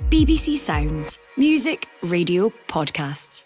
BBC Sounds. Music, radio, podcasts.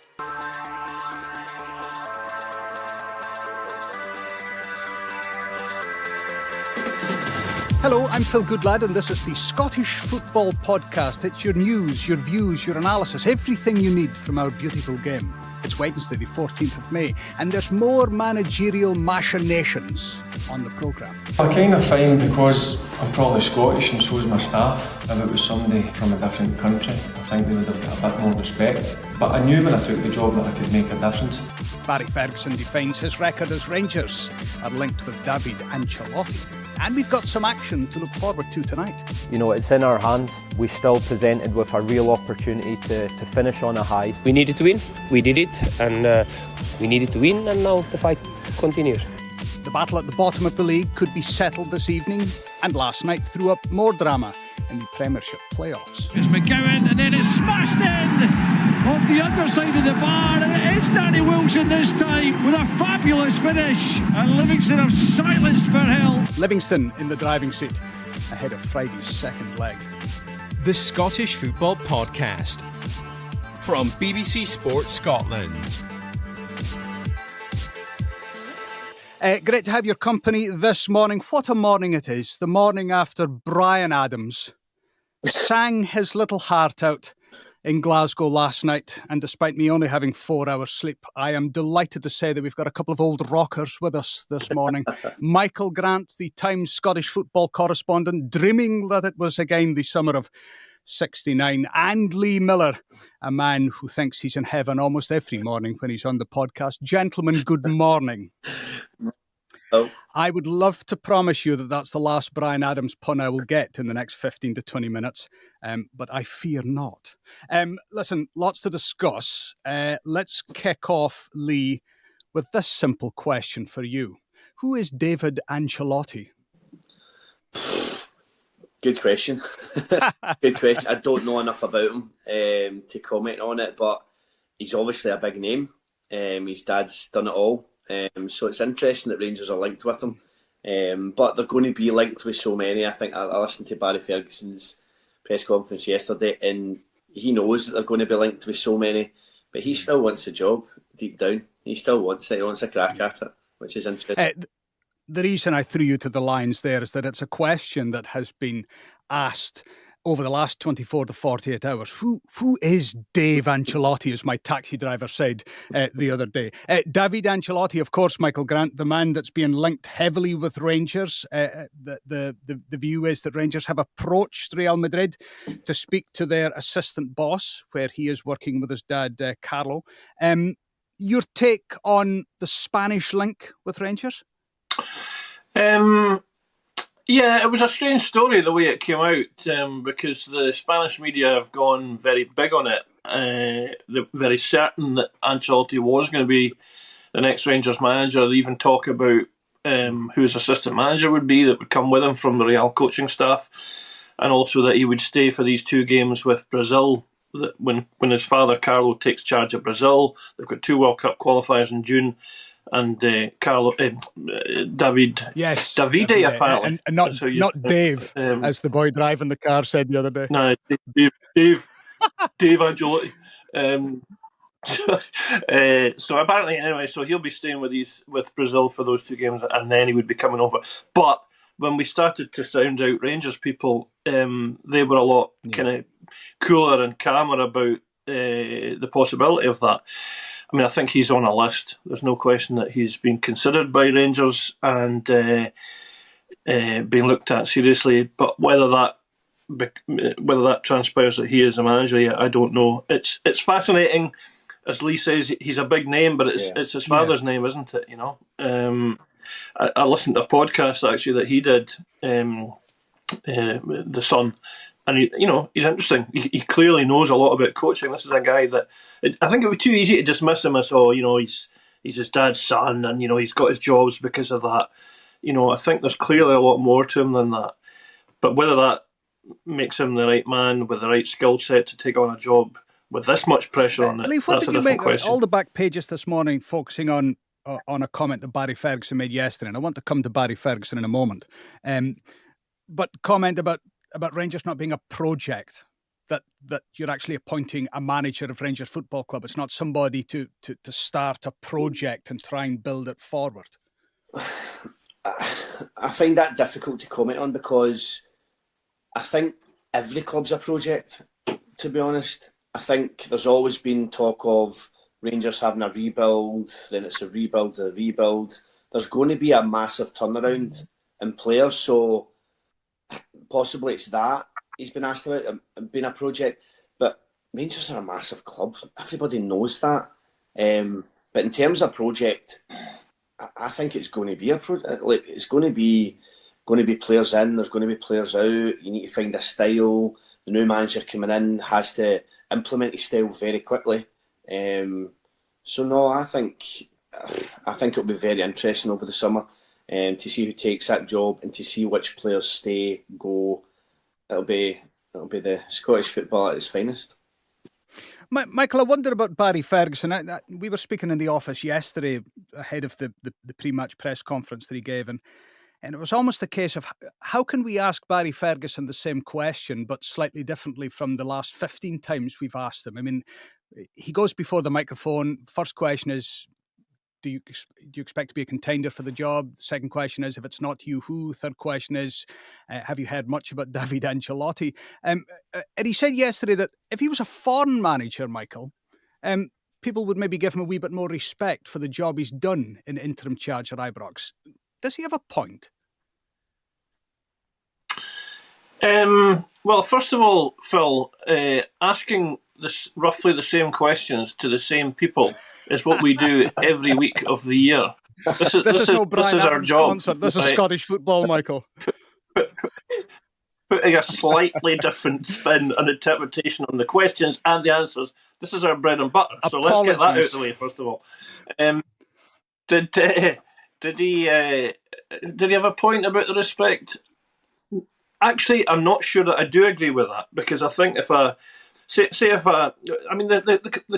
Hello, I'm Phil Goodlad and this is the Scottish Football Podcast. It's your news, your views, your analysis, everything you need from our beautiful game. It's Wednesday the 14th of May and there's more managerial machinations on the programme. I kind of find, because I'm probably Scottish and so is my staff, if it was somebody from a different country, I think they would have got a bit more respect. But I knew when I took the job that I could make a difference. Barry Ferguson defines his record as Rangers are linked with Davide Ancelotti. And we've got some action to look forward to tonight. You know, it's in our hands. We still presented with a real opportunity to finish on a high. We needed to win, we did it, and we needed to win, and now the fight continues. The battle at the bottom of the league could be settled this evening, and last night threw up more drama in the Premiership playoffs. It's McGowan, and then it's smashed in off the underside of the bar, and it is Danny Wilson this time with a fabulous finish, and Livingston have silenced Firhill. Livingston in the driving seat ahead of Friday's second leg. The Scottish Football Podcast from BBC Sport Scotland. Great to have your company this morning. What a morning it is. The morning after Bryan Adams sang his little heart out in Glasgow last night. And despite me only having 4 hours sleep, I am delighted to say that we've got a couple of old rockers with us this morning. Michael Grant, the Times Scottish football correspondent, dreaming that it was again the summer of 69, and Lee Miller, a man who thinks he's in heaven almost every morning when he's on the podcast. Gentlemen, good morning. Oh. I would love to promise you that that's the last Bryan Adams pun I will get in the next 15 to 20 minutes, but I fear not. Listen, lots to discuss. Let's kick off, Lee, with this simple question for you. Who is Davide Ancelotti? Good question. Good question. I don't know enough about him to comment on it, but he's obviously a big name. His dad's done it all. So it's interesting that Rangers are linked with him. But they're going to be linked with so many. I think I listened to Barry Ferguson's press conference yesterday and he knows that they're going to be linked with so many, but he still wants a job deep down. He still wants it. He wants a crack at it, which is interesting. The reason I threw you to the lions there is that it's a question that has been asked over the last 24 to 48 hours. Who is Dave Ancelotti, as my taxi driver said the other day? Davide Ancelotti, of course, Michael Grant, the man that's being linked heavily with Rangers. The view is that Rangers have approached Real Madrid to speak to their assistant boss, where he is working with his dad, Carlo. Your take on the Spanish link with Rangers? Yeah, it was a strange story the way it came out because the Spanish media have gone very big on it. They're very certain that Ancelotti was going to be the next Rangers manager. They even talk about who his assistant manager would be that would come with him from the Real coaching staff, and also that he would stay for these 2 games with Brazil. That when his father Carlo takes charge of Brazil, they've got 2 World Cup qualifiers in June. And Davide, apparently, and not Dave, as the boy driving the car said the other day. No, Dave Ancelotti. So apparently, anyway, so he'll be staying with Brazil for those 2 games, and then he would be coming over. But when we started to sound out Rangers people, they were a lot kind of cooler and calmer about the possibility of that. I mean, I think he's on a list. There's no question that he's been considered by Rangers and being looked at seriously. But whether that transpires that he is a manager yet, I don't know. It's fascinating. As Lee says, he's a big name, but it's his father's name, isn't it? You know. I listened to a podcast actually that he did, the son. And he's interesting. He clearly knows a lot about coaching. This is a guy that I think it would be too easy to dismiss him as he's his dad's son, and he's got his jobs because of that. I think there's clearly a lot more to him than that. But whether that makes him the right man with the right skill set to take on a job with this much pressure on it, Lee, that's a different question. All the back pages this morning focusing on a comment that Barry Ferguson made yesterday, and I want to come to Barry Ferguson in a moment. But comment about Rangers not being a project that you're actually appointing a manager of Rangers Football Club. It's not somebody to start a project and try and build it forward. I find that difficult to comment on because I think every club's a project, to be honest. I think there's always been talk of Rangers having a rebuild, then it's a rebuild. There's going to be a massive turnaround in players, so possibly it's that he's been asked about, being a project. But Rangers are a massive club. Everybody knows that. But in terms of project, I think it's going to be a project. Like, it's going to be players in, there's going to be players out. You need to find a style. The new manager coming in has to implement his style very quickly. So no, I think it'll be very interesting over the summer to see who takes that job and to see which players stay, go. It'll be the Scottish football at its finest. Michael, I wonder about Barry Ferguson. We were speaking in the office yesterday ahead of the pre-match press conference that he gave, and it was almost a case of how can we ask Barry Ferguson the same question but slightly differently from the last 15 times we've asked him. I mean, he goes before the microphone. First question is, do you expect to be a contender for the job? Second question is, if it's not you, who? Third question is, have you heard much about Davide Ancelotti? And he said yesterday that if he was a foreign manager, Michael, people would maybe give him a wee bit more respect for the job he's done in interim charge at Ibrox. Does he have a point? Well, first of all, Phil, asking roughly the same questions to the same people is what we do every week of the year. This is our job. This is Scottish football, Michael. Putting a slightly different spin and interpretation on the questions and the answers. This is our bread and butter. So let's get that out of the way, first of all. Did he have a point about the respect? Actually, I'm not sure that I do agree with that, because I think the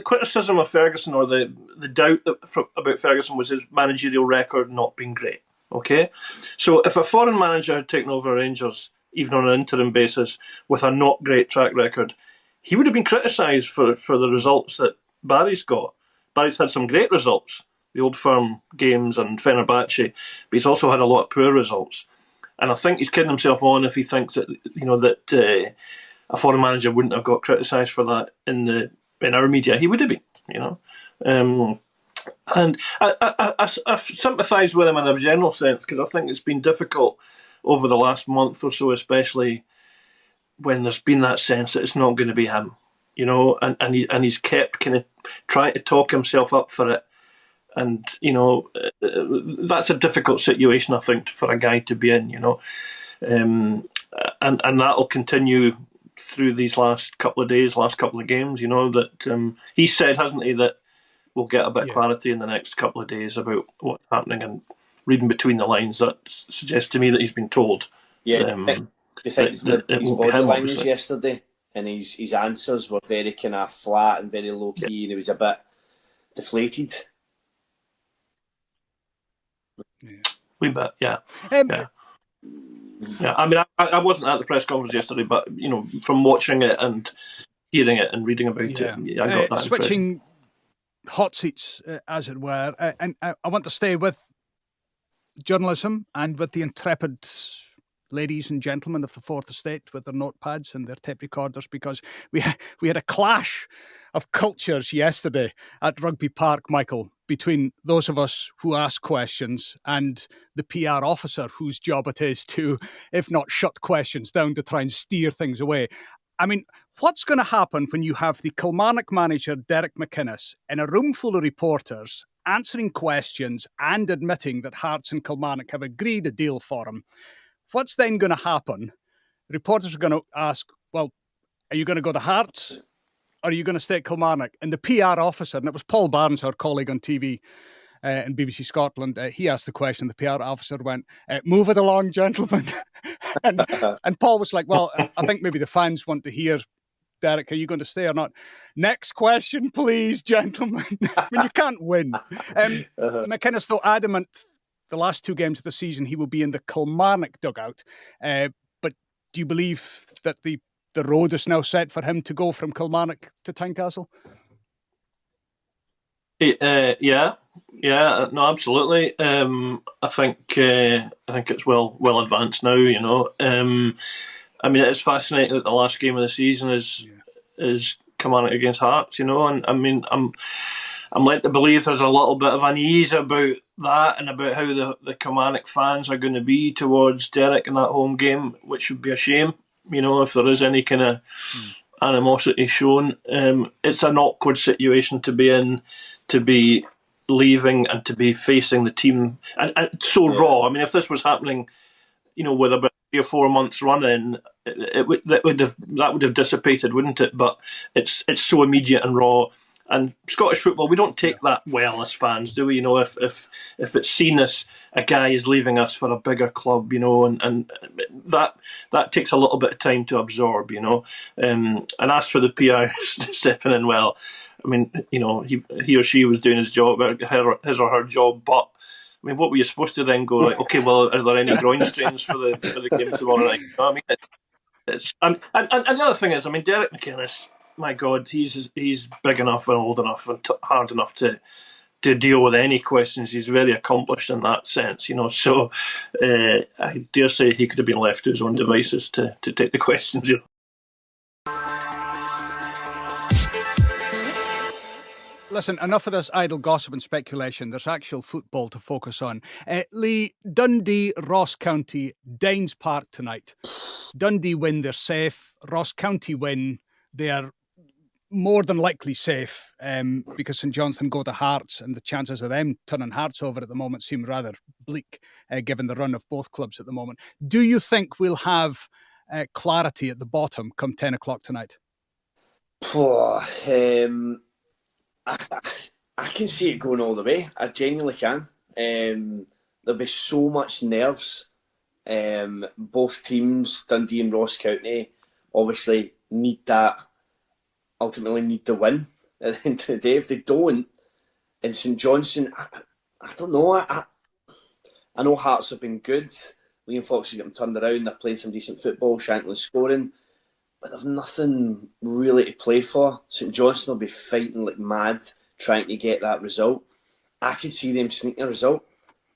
criticism of Ferguson, or the doubt about Ferguson, was his managerial record not being great. Okay, so if a foreign manager had taken over Rangers, even on an interim basis, with a not great track record, he would have been criticised for the results that Barry's got. Barry's had some great results, the Old Firm games and Fenerbahce, but he's also had a lot of poor results. And I think he's kidding himself on if he thinks that a foreign manager wouldn't have got criticised for that in our media. He would have been, And I've sympathised with him in a general sense, because I think it's been difficult over the last month or so, especially when there's been that sense that it's not going to be him, and he's kept kind of trying to talk himself up for it. And, that's a difficult situation, I think, for a guy to be in, and that'll continue through these last couple of days, last couple of games, that he said, hasn't he, that we'll get a bit of clarity in the next couple of days about what's happening, and reading between the lines, that suggests to me that he's been told. Yeah, you think his body language yesterday and his answers were very kind of flat and very low key, and he was a bit deflated. We bet, yeah. Yeah. I mean, I wasn't at the press conference yesterday, but from watching it and hearing it and reading about it, I got that switching impression. Hot seats, as it were, and I want to stay with journalism and with the intrepid ladies and gentlemen of the Fourth Estate with their notepads and their tape recorders, because we had a clash of cultures yesterday at Rugby Park, Michael, between those of us who ask questions and the PR officer whose job it is to, if not shut questions down, to try and steer things away. I mean, what's going to happen when you have the Kilmarnock manager, Derek McInnes, in a room full of reporters answering questions and admitting that Hearts and Kilmarnock have agreed a deal for him? What's then going to happen? Reporters are going to ask, well, are you going to go to Hearts? Or are you going to stay at Kilmarnock? And the PR officer, and it was Paul Barnes, our colleague on TV in BBC Scotland, he asked the question. The PR officer went, move it along, gentlemen. and Paul was like, well, I think maybe the fans want to hear, Derek, are you going to stay or not? Next question, please, gentlemen. I mean, you can't win. McInnes, though, adamant the last two games of the season he will be in the Kilmarnock dugout. But do you believe that the the road is now set for him to go from Kilmarnock to Tynecastle? Yeah, no, absolutely. I think it's well advanced now. I mean, it's fascinating that the last game of the season is Kilmarnock against Hearts. And I mean, I'm led to believe there's a little bit of unease about that and about how the Kilmarnock fans are going to be towards Derek in that home game, which would be a shame. If there is any kind of animosity shown, it's an awkward situation to be in, to be leaving and to be facing the team, and it's so raw. I mean, if this was happening, with about 3 or 4 months running, that would have dissipated, wouldn't it? But it's so immediate and raw. And Scottish football, we don't take that well as fans, do we? If it's seen as a guy is leaving us for a bigger club, and that takes a little bit of time to absorb, And as for the PR stepping in, well, I mean, he or she was doing his job, his or her job, but I mean, what were you supposed to then go like? Okay, well, are there any groin strains for the game tomorrow night? I mean, and the other thing is, I mean, Derek McInnes, my God, he's big enough and old enough and hard enough to deal with any questions. He's very accomplished in that sense, So I dare say he could have been left to his own devices to take the questions. Listen, enough of this idle gossip and speculation. There's actual football to focus on. Lee, Dundee, Ross County, Dines Park tonight. Dundee win, they're safe. Ross County win, they're more than likely safe because St Johnstone go to Hearts, and the chances of them turning Hearts over at the moment seem rather bleak given the run of both clubs at the moment. Do you think we'll have clarity at the bottom come 10 o'clock tonight? I can see it going all the way. I genuinely can. There'll be so much nerves. Both teams, Dundee and Ross County, obviously ultimately need the win at the end of the day. If they don't, and St Johnstone, I don't know. I know Hearts have been good. Liam Fox has got them turned around. They're playing some decent football. Shanklin's scoring. But they've nothing really to play for. St Johnstone will be fighting like mad, trying to get that result. I could see them sneaking a result,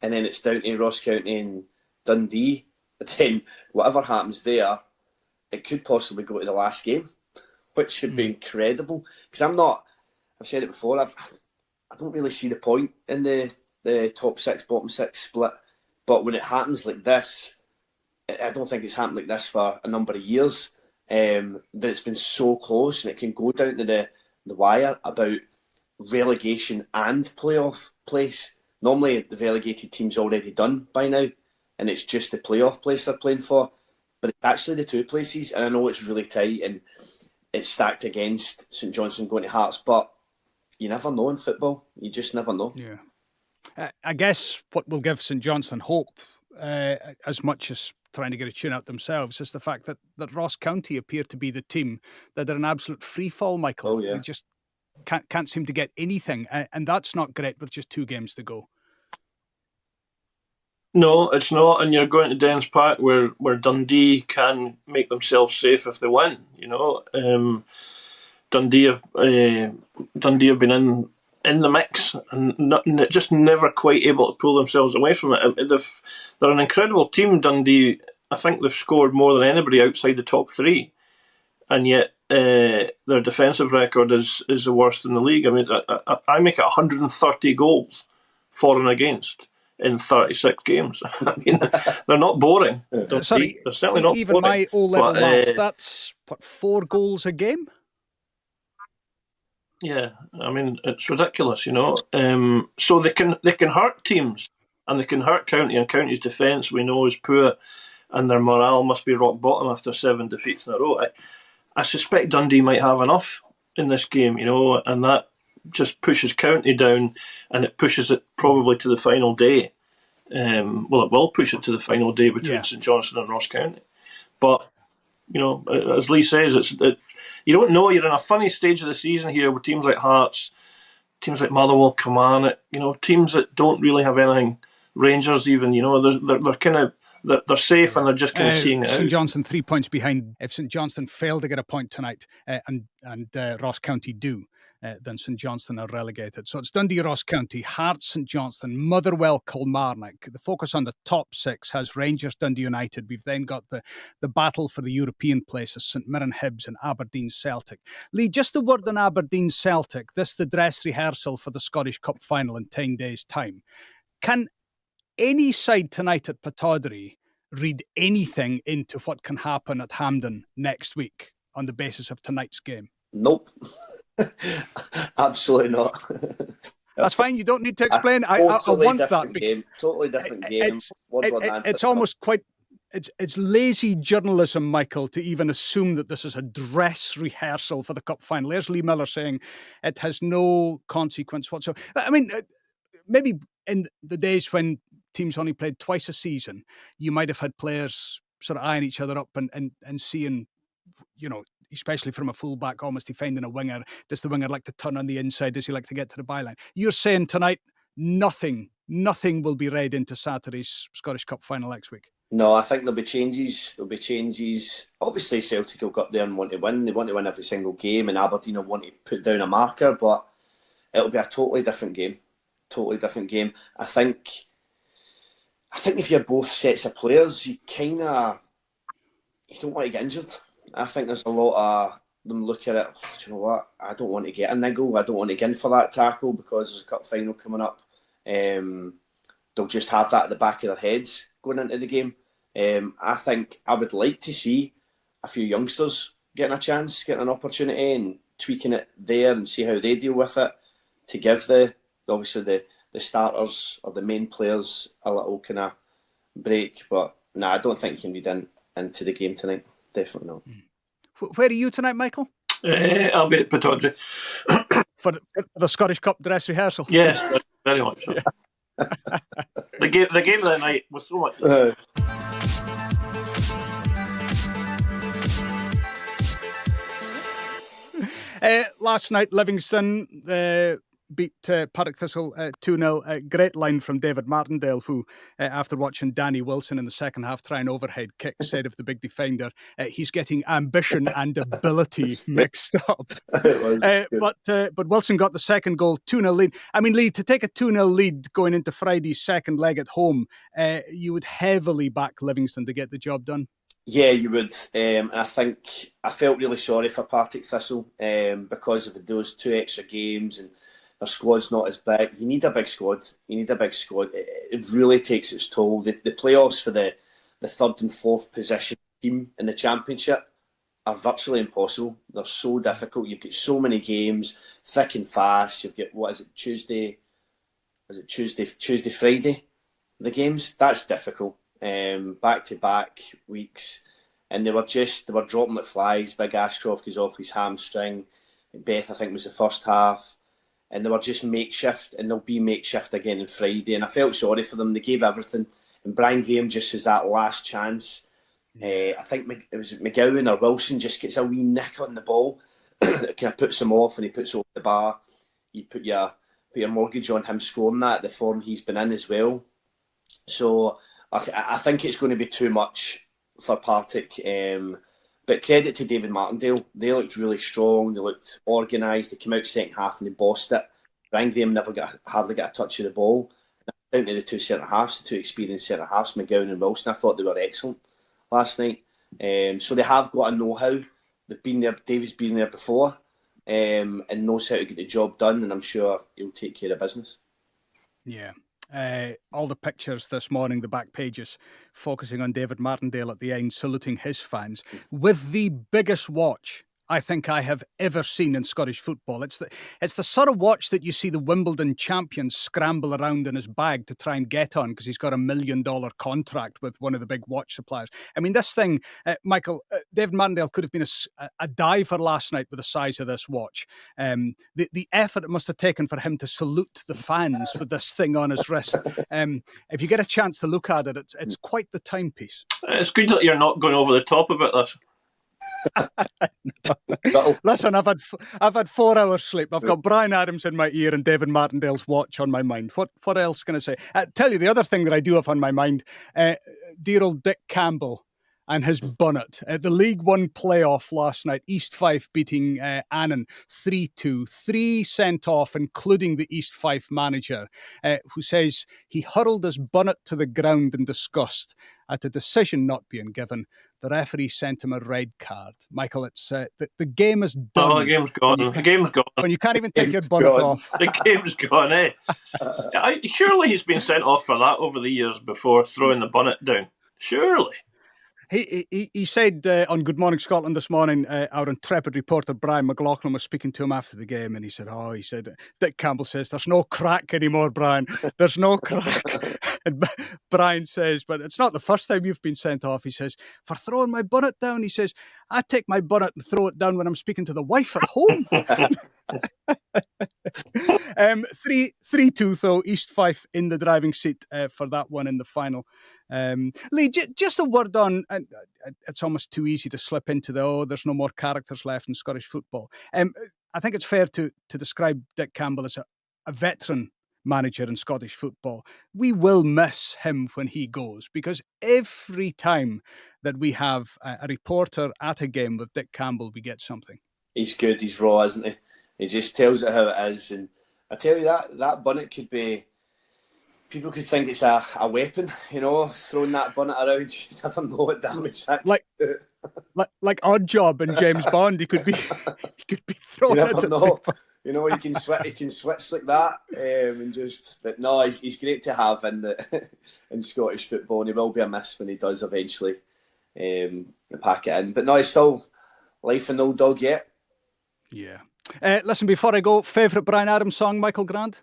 and then it's down to Ross County and Dundee. But then whatever happens there, it could possibly go to the last game, which would be incredible. Because I've said it before, I don't really see the point in the top 6, bottom 6 split. But when it happens like this, I don't think it's happened like this for a number of years. But it's been so close, and it can go down to the wire about relegation and playoff place. Normally the relegated team's already done by now, and it's just the playoff place they're playing for. But it's actually the 2 places, and I know it's really tight and it's stacked against St Johnstone going to Hearts, but you never know in football. You just never know. Yeah. I guess what will give St Johnstone hope, as much as trying to get a tune out themselves, is the fact that Ross County appear to be the team that are an absolute free fall, Michael. Oh, yeah. They just can't seem to get anything, and that's not great with just 2 games to go. No, it's not, and you're going to Dens Park where Dundee can make themselves safe if they win. Dundee have been in the mix and just never quite able to pull themselves away from it. They're an incredible team, Dundee. I think they've scored more than anybody outside the top 3, and yet their defensive record is the worst in the league. I mean, I make it 130 goals for and against in 36 games. I mean, they're not boring. They're certainly not even boring. My O-level maths, that's 4 goals a game? Yeah, I mean, it's ridiculous, So they can hurt teams, and they can hurt County, and County's defence we know is poor, and their morale must be rock bottom after 7 defeats in a row. I suspect Dundee might have enough in this game, and that just pushes County down, and it pushes it probably to the final day. Well, it will push it to the final day between St Johnstone and Ross County. But, as Lee says, you don't know. You're in a funny stage of the season here with teams like Hearts, teams like Motherwell, Kilmarnock, teams that don't really have anything. Rangers even, they're kind of they're safe and they're just kind of seeing it St out. Johnstone 3 points behind. If St Johnstone fail to get a point tonight and Ross County do, then St Johnstone are relegated. So it's Dundee, Ross County, Hearts, St Johnstone, Motherwell, Kilmarnock. The focus on the top six has Rangers, Dundee United. We've then got the battle for the European places, St Mirren, Hibs and Aberdeen Celtic. Lee, just a word on Aberdeen Celtic. This is the dress rehearsal for the Scottish Cup final in 10 days' time. Can any side tonight at Pittodrie read anything into what can happen at Hampden next week on the basis of tonight's game? Nope. Absolutely not. That's fine. You don't need to explain. I want that. Game. Totally different game. It's almost quite... It's lazy journalism, Michael, to even assume that this is a dress rehearsal for the Cup final. There's Lee Miller saying it has no consequence whatsoever. I mean, maybe in the days when teams only played twice a season, you might have had players sort of eyeing each other up and seeing, you know, especially from a fullback, almost defending a winger. Does the winger like to turn on the inside? Does he like to get to the byline? You're saying tonight nothing will be read into Saturday's Scottish Cup final next week? No, I think there'll be changes. Obviously, Celtic will go up there and want to win. They want to win every single game, and Aberdeen will want to put down a marker, but it'll be a totally different game. I think if you're both sets of players, you don't want to get injured. I think there's a lot of them look at it, do you know what, I don't want to get a niggle, I don't want to get in for that tackle because there's a cup final coming up. They'll just have that at the back of their heads going into the game. I think I would like to see a few youngsters getting a chance, getting an opportunity and tweaking it there and see how they deal with it to give the starters or the main players a little kind of break. But no, I don't think you can read into the game tonight. Definitely not. Where are you tonight, Michael? I'll be at Pittodrie. For the Scottish Cup dress rehearsal? Yes, very much so. The game of the night was so much fun. Last night, Livingston beat Partick Thistle 2-0. Great line from David Martindale, who, after watching Danny Wilson in the second half try an overhead kick, said of the big defender, he's getting ambition and ability mixed up. But Wilson got the second goal, 2-0 lead. I mean, Lee, to take a 2-0 lead going into Friday's second leg at home, you would heavily back Livingston to get the job done. Yeah, you would. I think I felt really sorry for Partick Thistle because of those 2 extra games and their squad's not as big. You need a big squad. It really takes its toll. The playoffs for the third and fourth position team in the Championship are virtually impossible. They're so difficult. You've got so many games, thick and fast. You've got, Tuesday, Friday, the games? That's difficult. Back-to-back weeks. And they were dropping like flies. Big Ashcroft goes off his hamstring. Beth, I think, was the first half. And they were just makeshift, and they'll be makeshift again on Friday. And I felt sorry for them. They gave everything. And Brian Graham just has that last chance. I think it was McGowan or Wilson just gets a wee nick on the ball. It kind of puts him off, and he puts over the bar. You put your mortgage on him scoring that, the form he's been in as well. So I think it's going to be too much for Partick. But credit to David Martindale. They looked really strong. They looked organised. They came out second half and they bossed it. Brian Graham hardly got a touch of the ball. Down to the 2 centre-halves, the 2 experienced centre-halves, McGowan and Wilson. I thought they were excellent last night. So they have got a know-how. They've been there. David's been there before and knows how to get the job done. And I'm sure he'll take care of business. Yeah. All the pictures this morning, the back pages, focusing on David Martindale at the end, saluting his fans with the biggest watch I think I have ever seen in Scottish football. It's the sort of watch that you see the Wimbledon champion scramble around in his bag to try and get on because he's got $1 million contract with one of the big watch suppliers. I mean, this thing, Michael, David Martindale could have been a diver last night with the size of this watch. The effort it must have taken for him to salute the fans with this thing on his wrist. If you get a chance to look at it, it's quite the timepiece. It's good that you're not going over the top about this. Listen, I've had 4 hours sleep. I've got Brian Adams in my ear and David Martindale's watch on my mind. What else can I say? Tell you the other thing that I do have on my mind. Dear old Dick Campbell and his bonnet. The League One playoff last night, East Fife beating Annan 3-2. 3 sent off, including the East Fife manager, who says he hurled his bonnet to the ground in disgust at a decision not being given. The referee sent him a red card. Michael, it's the game is done. Oh, the game's gone. The game's gone. When you can't even take your bonnet off. The game's gone, eh? Surely he's been sent off for that over the years before throwing the bonnet down. Surely. He said on Good Morning Scotland this morning, our intrepid reporter Brian McLaughlin was speaking to him after the game, and he said, Dick Campbell says, there's no crack anymore, Brian. There's no crack. And Brian says, but it's not the first time you've been sent off. He says, for throwing my bonnet down. He says, I take my bonnet and throw it down when I'm speaking to the wife at home. 3-2 though, East Fife in the driving seat for that one in the final. Lee, just a word on, it's almost too easy to slip into there's no more characters left in Scottish football. I think it's fair to describe Dick Campbell as a veteran manager in Scottish football. We will miss him when he goes, because every time that we have a reporter at a game with Dick Campbell, we get something. He's good, he's raw, isn't he? He just tells it how it is. And I tell you, that bonnet could be... People could think it's a weapon, throwing that bonnet around. You never know what damage that could do. Like Odd Job and James Bond, he could be throwing it. You never know. He can switch like that, But no, he's great to have in Scottish football, and he will be a miss when he does eventually pack it in. But no, he's still life in the old dog yet. Yeah. Listen, before I go, favourite Brian Adams song, Michael Grant?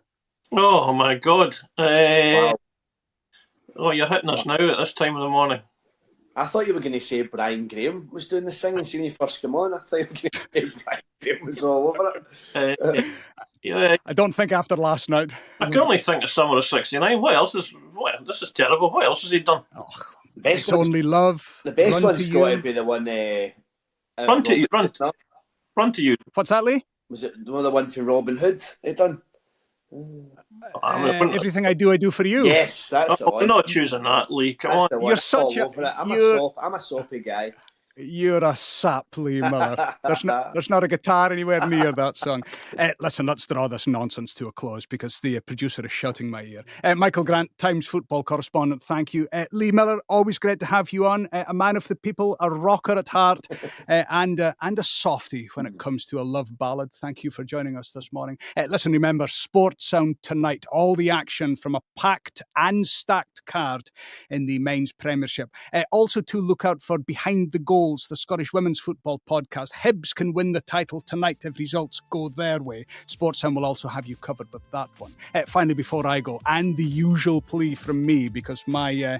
Oh my God! Wow. Oh, you're hitting us now at this time of the morning. I thought you were going to say Brian Graham was doing the singing. See when you first come on, I thought you were going to say Brian Graham was all over it. Yeah. I don't think after last night. I can only think of Summer of '69. What else is? This is terrible. What else has he done? It's Only Love. The best one's got to be the one. Run to You. What's that, Lee? Was it the one from Robin Hood he done? Everything I do for you. Yes, that's the one. I'm not choosing that, Lee. Come on. You're such I'm a soapy guy. You're a sap, Lee Miller. There's not a guitar anywhere near that song. Listen, let's draw this nonsense to a close because the producer is shouting my ear. Michael Grant, Times football correspondent, thank you. Lee Miller, always great to have you on. A man of the people, a rocker at heart, and a softie when it comes to a love ballad. Thank you for joining us this morning. Listen, remember, Sports Sound tonight. All the action from a packed and stacked card in the men's Premiership. Also to look out for Behind the Goal, the Scottish Women's Football Podcast. Hibs can win the title tonight if results go their way. Sportsound will also have you covered with that one. Finally, before I go, and the usual plea from me, because my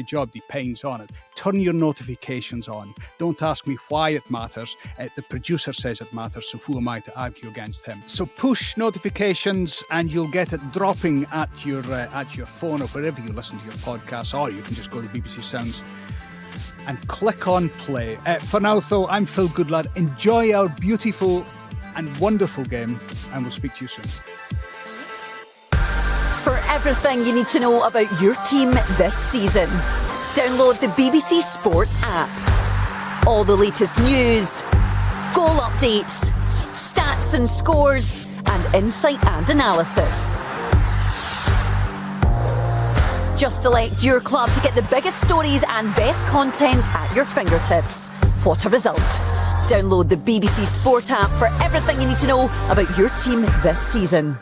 job depends on it, turn your notifications on. Don't ask me why it matters. The producer says it matters, so who am I to argue against him? So push notifications and you'll get it dropping at your phone or wherever you listen to your podcasts, or you can just go to BBC Sounds and click on play. For now, though, I'm Phil Goodlad. Enjoy our beautiful and wonderful game, and we'll speak to you soon. For everything you need to know about your team this season, download the BBC Sport app. All the latest news, goal updates, stats and scores, and insight and analysis. Just select your club to get the biggest stories and best content at your fingertips. What a result. Download the BBC Sport app for everything you need to know about your team this season.